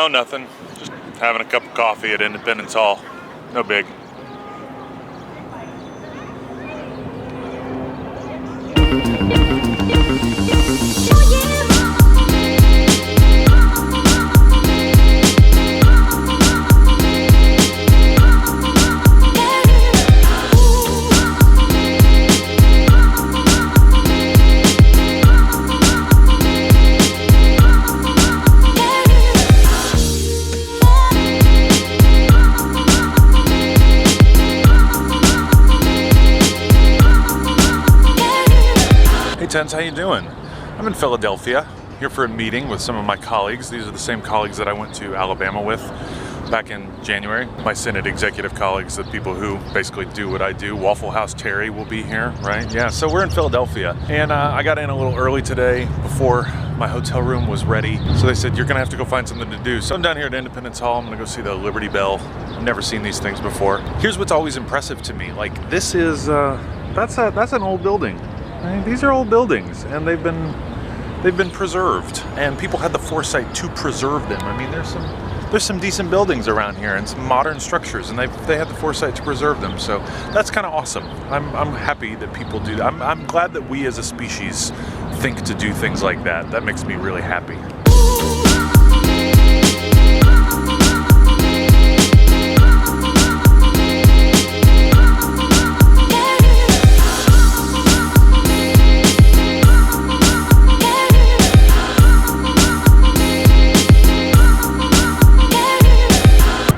Oh, nothing. Just having a cup of coffee at Independence Hall. No big. Tens, how you doing? I'm in Philadelphia, here for a meeting with some of my colleagues. These are the same colleagues that I went to Alabama with back in January. My Senate executive colleagues, the people who basically do what I do. Waffle House Terry will be here, right? Yeah, so we're in Philadelphia. And I got in a little early today before my hotel room was ready. So they said, you're gonna have to go find something to do. So I'm down here at Independence Hall. I'm gonna go see the Liberty Bell. I've never seen these things before. Here's what's always impressive to me. Like, this is, that's an old building. I mean, these are old buildings, and they've been preserved, and people had the foresight to preserve them. I mean, there's some decent buildings around here and some modern structures, and they had the foresight to preserve them. So that's kind of awesome. I'm happy that people do that. I'm glad that we as a species think to do things like that. That makes me really happy.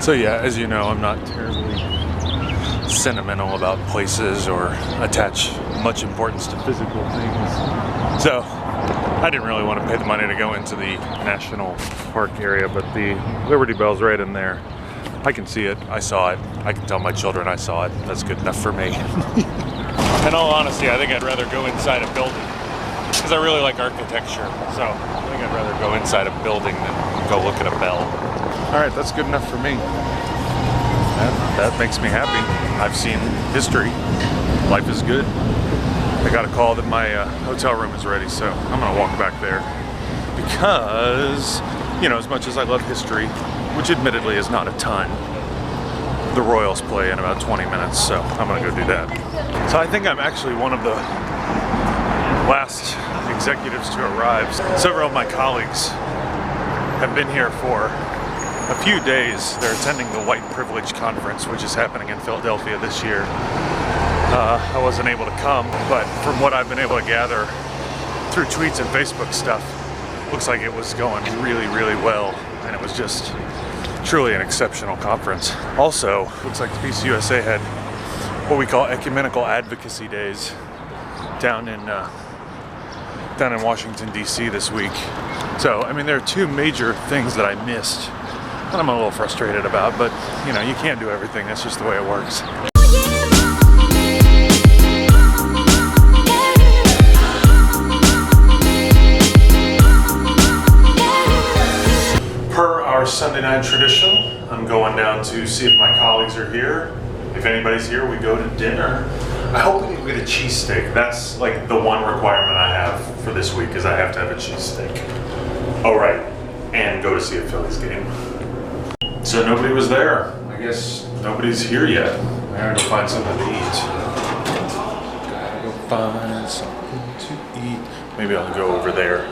So yeah, as you know, I'm not terribly sentimental about places or attach much importance to physical things. So I didn't really want to pay the money to go into the national park area, but the Liberty Bell's right in there. I can see it, I saw it, I can tell my children I saw it. That's good enough for me. In all honesty, I think I'd rather go inside a building because I really like architecture. So I think I'd rather go inside a building than go look at a bell. All right, that's good enough for me. That makes me happy. I've seen history. Life is good. I got a call that my hotel room is ready, so I'm gonna walk back there. Because, you know, as much as I love history, which admittedly is not a ton, the Royals play in about 20 minutes, so I'm gonna go do that. So I think I'm actually one of the last executives to arrive. Several of my colleagues have been here for a few days. They're attending the White Privilege Conference, which is happening in Philadelphia this year. I wasn't able to come, but from what I've been able to gather through tweets and Facebook stuff, looks like it was going really, really well, and it was just truly an exceptional conference. Also, looks like the Peace USA had what we call ecumenical advocacy days down in Washington, D.C. this week. So, I mean, there are two major things that I missed that I'm a little frustrated about, but you know, you can't do everything. That's just the way it works. Per our Sunday night tradition, I'm going down to see if my colleagues are here. If anybody's here, we go to dinner. I hope we can get a cheesesteak. That's like the one requirement I have for this week, is I have to have a cheesesteak. Oh right, and go to see a Phillies game. So nobody was there. I guess nobody's here yet. I gotta go find something to eat. Gotta go find something to eat. Maybe I'll go over there.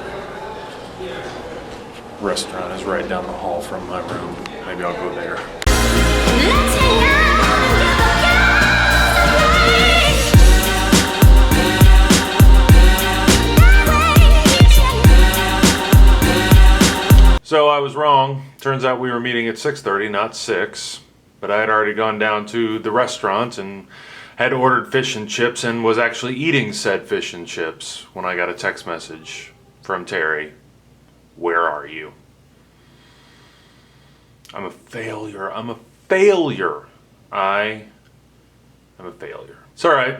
Restaurant is right down the hall from my room. Maybe I'll go there. Let's hang So I was wrong. Turns out we were meeting at 6:30, not 6. But I had already gone down to the restaurant and had ordered fish and chips and was actually eating said fish and chips when I got a text message from Terry. Where are you? I'm a failure. I'm a failure. I am a failure. It's all right.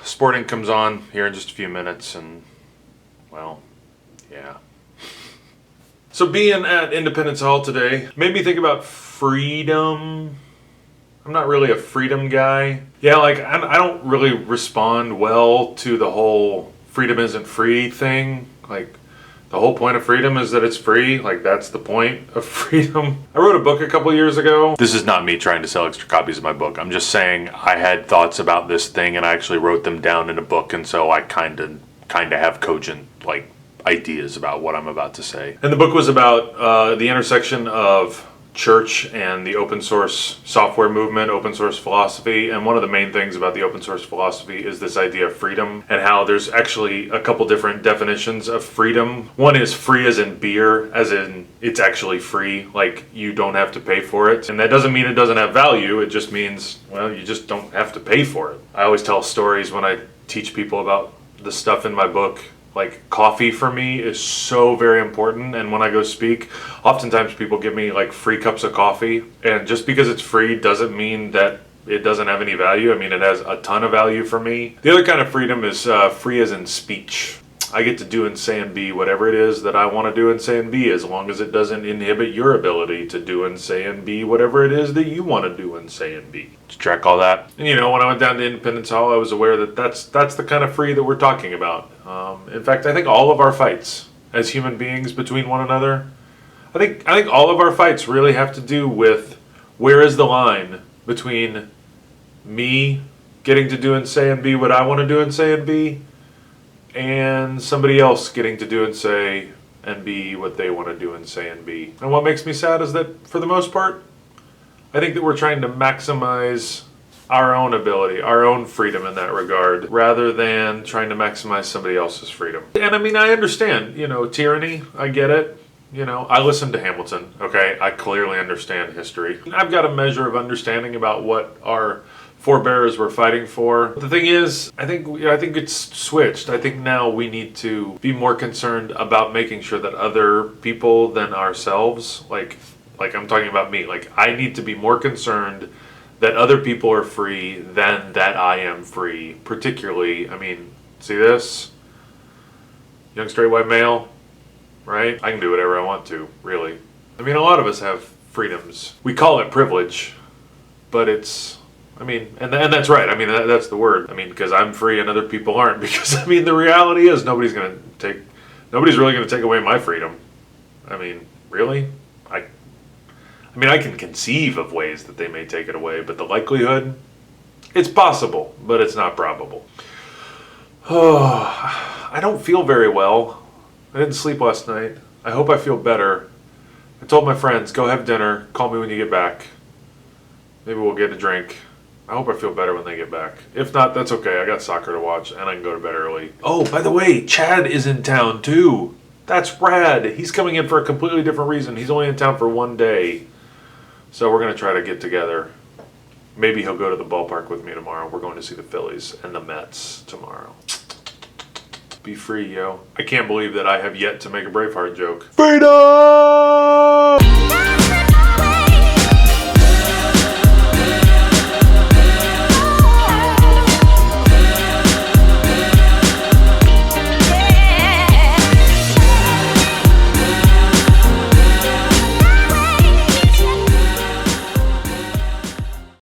Sporting comes on here in just a few minutes and, well, yeah. So being at Independence Hall today made me think about freedom. I'm not really a freedom guy. Yeah, like I don't really respond well to the whole freedom isn't free thing. Like The whole point of freedom is that it's free. Like, that's the point of freedom. I wrote a book a couple years ago. This is not me trying to sell extra copies of my book. I'm just saying I had thoughts about this thing and I actually wrote them down in a book, and so I kind of have cogent, like, ideas about what I'm about to say. And the book was about the intersection of church and the open source software movement, open source philosophy. And one of the main things about the open source philosophy is this idea of freedom, and how there's actually a couple different definitions of freedom. One is free as in beer, as in it's actually free, like you don't have to pay for it. And that doesn't mean it doesn't have value, it just means, well, you just don't have to pay for it. I always tell stories when I teach people about the stuff in my book. Like, coffee for me is so very important, and when I go speak, oftentimes people give me like free cups of coffee, and just because it's free doesn't mean that it doesn't have any value. I mean, it has a ton of value for me. The other kind of freedom is free as in speech. I get to do and say and be whatever it is that I want to do and say and be, as long as it doesn't inhibit your ability to do and say and be whatever it is that you want to do and say and be. To track all that. And you know, when I went down to Independence Hall, I was aware that that's the kind of free that we're talking about. In fact, I think all of our fights as human beings between one another, I think all of our fights really have to do with where is the line between me getting to do and say and be what I want to do and say and be, and somebody else getting to do and say and be what they want to do and say and be. And what makes me sad is that, for the most part, I think that we're trying to maximize our own ability, our own freedom in that regard, rather than trying to maximize somebody else's freedom. And I mean, I understand, you know, tyranny, I get it. You know, I listened to Hamilton, okay? I clearly understand history. I've got a measure of understanding about what our forebears were fighting for. The thing is, I think it's switched. I think now we need to be more concerned about making sure that other people than ourselves, like I'm talking about me, like I need to be more concerned that other people are free than that I am free. Particularly, I mean, see this? Young straight white male, right? I can do whatever I want to, really. I mean, a lot of us have freedoms. We call it privilege, but it's, I mean, and that's right. I mean, that's the word. I mean, because I'm free and other people aren't. Because, I mean, the reality is nobody's really going to take away my freedom. I mean, really? I mean, I can conceive of ways that they may take it away, but the likelihood, it's possible, but it's not probable. Oh, I don't feel very well. I didn't sleep last night. I hope I feel better. I told my friends, go have dinner, call me when you get back. Maybe we'll get a drink. I hope I feel better when they get back. If not, that's okay. I got soccer to watch, and I can go to bed early. Oh, by the way, Chad is in town, too. That's rad. He's coming in for a completely different reason. He's only in town for one day. So we're going to try to get together. Maybe he'll go to the ballpark with me tomorrow. We're going to see the Phillies and the Mets tomorrow. Be free, yo. I can't believe that I have yet to make a Braveheart joke. Freedom!